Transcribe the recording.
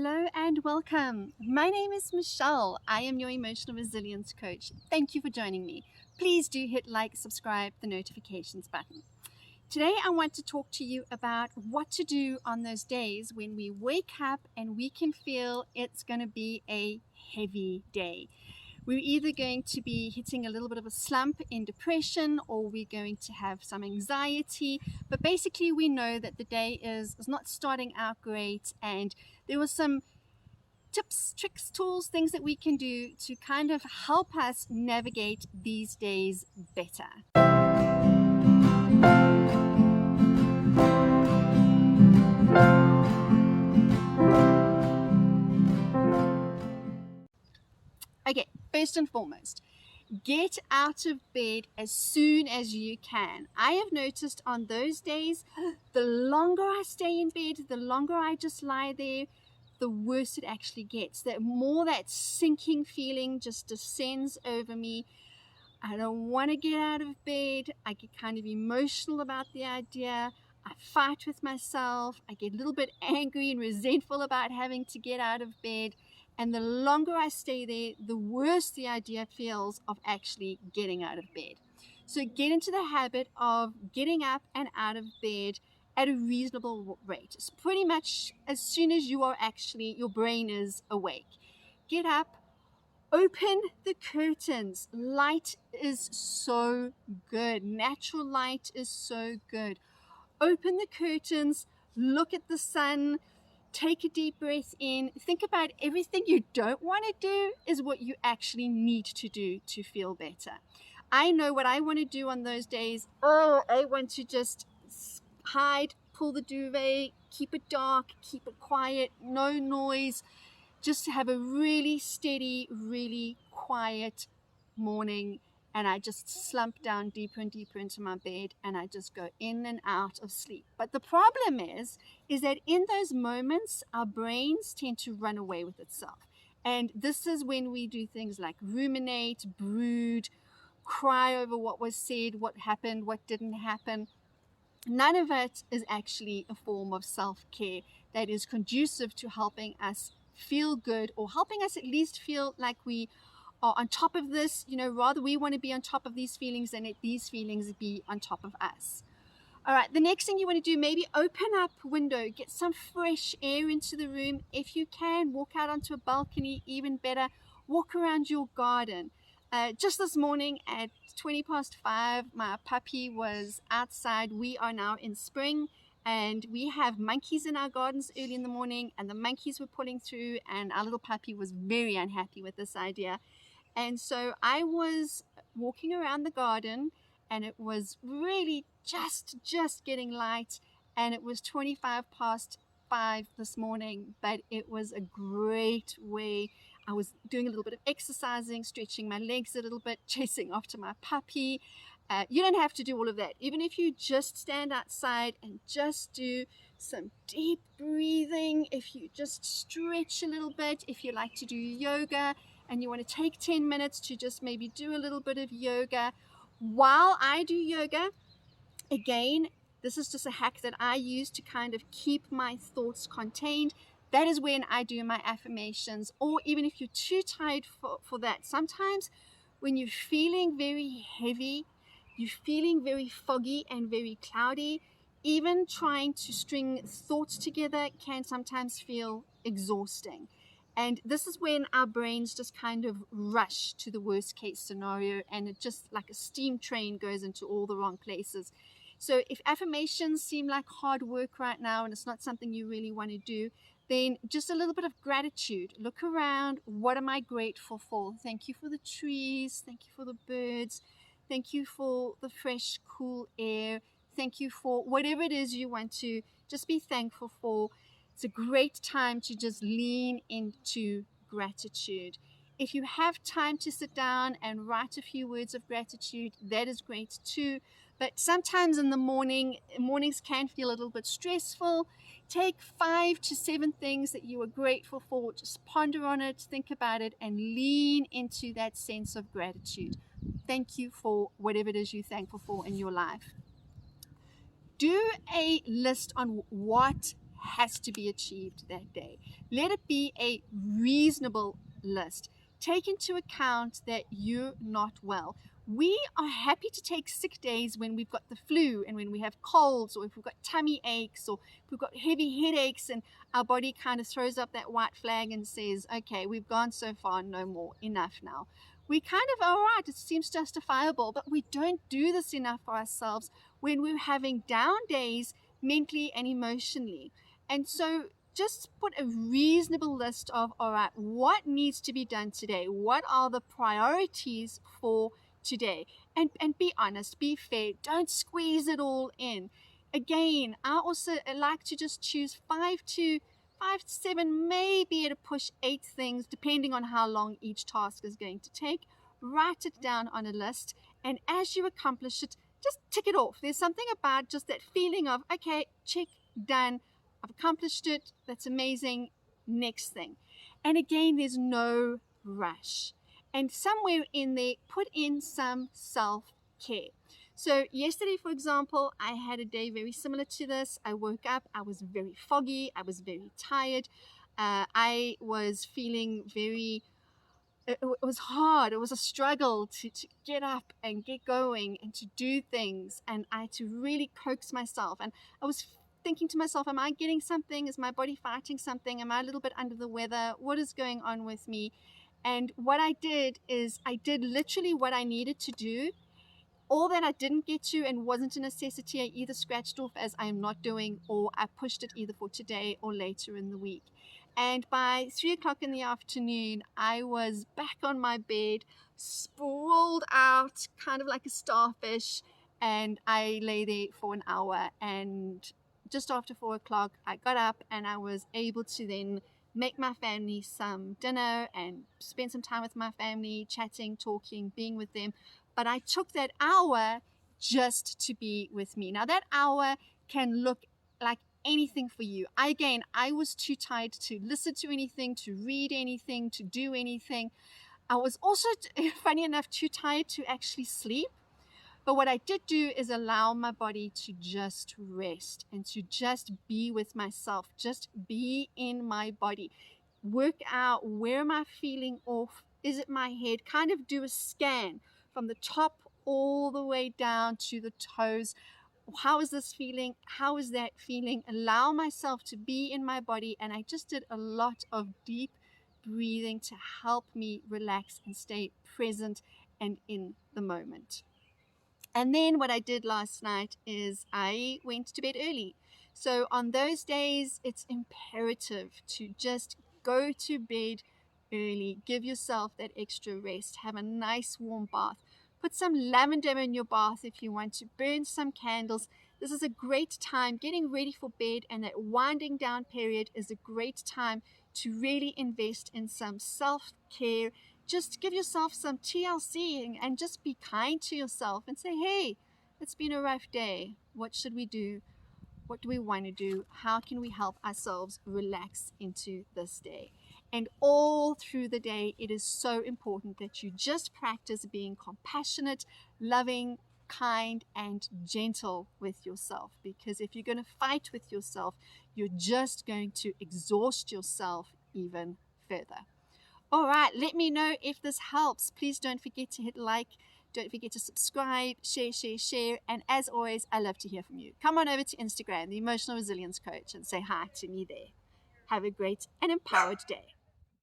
Hello and welcome. My name is Michelle. I am your emotional resilience coach. Thank you for joining me. Please do hit like, subscribe, the notifications button. Today I want to talk to you about what to do on those days when we wake up and we can feel it's going to be a heavy day. We're either going to be hitting a little bit of a slump in depression, or we're going to have some anxiety, but basically we know that the day is not starting out great, and there were some tips, tricks, tools, things that we can do to kind of help us navigate these days better. Okay, first and foremost, get out of bed as soon as you can. I have noticed on those days, the longer I stay in bed, the longer I just lie there, the worse it actually gets. The more that sinking feeling just descends over me. I don't want to get out of bed. I get kind of emotional about the idea. I fight with myself. I get a little bit angry and resentful about having to get out of bed. And the longer I stay there, the worse the idea feels of actually getting out of bed. So get into the habit of getting up and out of bed at a reasonable rate. It's pretty much as soon as you are actually, your brain is awake. Get up, open the curtains. Light is so good. Natural light is so good. Open the curtains, look at the sun. Take a deep breath in. Think about everything you don't want to do is what you actually need to do to feel better. I know what I want to do on those days. I want to just hide, pull the duvet, keep it dark, keep it quiet, no noise. Just to have a really steady, really quiet morning. And I just slump down deeper and deeper into my bed, and I just go in and out of sleep. But the problem is that in those moments, our brains tend to run away with itself. And this is when we do things like ruminate, brood, cry over what was said, what happened, what didn't happen. None of it is actually a form of self-care that is conducive to helping us feel good, or helping us at least feel like we are on top of this. Rather we want to be on top of these feelings than let these feelings be on top of us. All right, the next thing you want to do, maybe open up a window, get some fresh air into the room. If you can, walk out onto a balcony, even better. Walk around your garden. Just this morning at 5:20, my puppy was outside. We are now in spring, and we have monkeys in our gardens early in the morning, and the monkeys were pulling through, and our little puppy was very unhappy with this idea. And so I was walking around the garden, and it was really just getting light, and it was 5:25 this morning, but it was a great way. I was doing a little bit of exercising, stretching my legs a little bit, chasing after my puppy. You don't have to do all of that. Even if you just stand outside and just do some deep breathing, if you just stretch a little bit, if you like to do yoga and you want to take 10 minutes to just maybe do a little bit of yoga. While I do yoga, again, this is just a hack that I use to kind of keep my thoughts contained. That is when I do my affirmations, or even if you're too tired for that. Sometimes when you're feeling very heavy, you're feeling very foggy and very cloudy, even trying to string thoughts together can sometimes feel exhausting. And this is when our brains just kind of rush to the worst case scenario, and it just like a steam train goes into all the wrong places. So if affirmations seem like hard work right now and it's not something you really want to do, then just a little bit of gratitude. Look around. What am I grateful for? Thank you for the trees. Thank you for the birds. Thank you for the fresh, cool air. Thank you for whatever it is you want to just be thankful for. It's a great time to just lean into gratitude. If you have time to sit down and write a few words of gratitude, that is great too. But sometimes in the mornings can feel a little bit stressful. Take 5 to 7 things that you are grateful for. Just ponder on it, think about it, and lean into that sense of gratitude. Thank you for whatever it is you're thankful for in your life. Do a list on what has to be achieved that day. Let it be a reasonable list. Take into account that you're not well. We are happy to take sick days when we've got the flu and when we have colds, or if we've got tummy aches, or if we've got heavy headaches, and our body kind of throws up that white flag and says, okay, we've gone so far, no more, enough now. We kind of, all right, it seems justifiable, but we don't do this enough for ourselves when we're having down days mentally and emotionally. And so just put a reasonable list of, all right, what needs to be done today? What are the priorities for today? And be honest, be fair. Don't squeeze it all in. Again, I also like to just choose 5 to 7, maybe at a push 8 things, depending on how long each task is going to take. Write it down on a list, and as you accomplish it, just tick it off. There's something about just that feeling of, okay, check, done, I've accomplished it, that's amazing, next thing. And again, there's no rush. And somewhere in there, put in some self-care. So yesterday, for example, I had a day very similar to this. I woke up, I was very foggy, I was very tired. I was feeling very, it was hard. It was a struggle to get up and get going and to do things. And I had to really coax myself. And I was thinking to myself, am I getting something? Is my body fighting something? Am I a little bit under the weather? What is going on with me? And what I did is I did literally what I needed to do. All that I didn't get to and wasn't a necessity, I either scratched off as I am not doing, or I pushed it either for today or later in the week. And by 3 o'clock in the afternoon, I was back on my bed, sprawled out, kind of like a starfish, and I lay there for an hour. And just after 4 o'clock, I got up and I was able to then make my family some dinner and spend some time with my family, chatting, talking, being with them. But I took that hour just to be with me. Now that hour can look like anything for you. I was too tired to listen to anything, to read anything, to do anything. I was also, funny enough, too tired to actually sleep. But what I did do is allow my body to just rest and to just be with myself, just be in my body, work out, where am I feeling off? Is it my head? Kind of do a scan from the top all the way down to the toes. How is this feeling? How is that feeling? Allow myself to be in my body. And I just did a lot of deep breathing to help me relax and stay present and in the moment. And then what I did last night is I went to bed early. So on those days, it's imperative to just go to bed early. Give yourself that extra rest. Have a nice warm bath. Put some lavender in your bath if you want to. Burn some candles. This is a great time. Getting ready for bed and that winding down period is a great time to really invest in some self-care. Just give yourself some TLC and just be kind to yourself and say, hey, it's been a rough day. What should we do? What do we want to do? How can we help ourselves relax into this day? And all through the day, it is so important that you just practice being compassionate, loving, kind, and gentle with yourself. Because if you're going to fight with yourself, you're just going to exhaust yourself even further. All right, let me know if this helps. Please don't forget to hit like. Don't forget to subscribe, share. And as always, I love to hear from you. Come on over to Instagram, the Emotional Resilience Coach, and say hi to me there. Have a great and empowered day.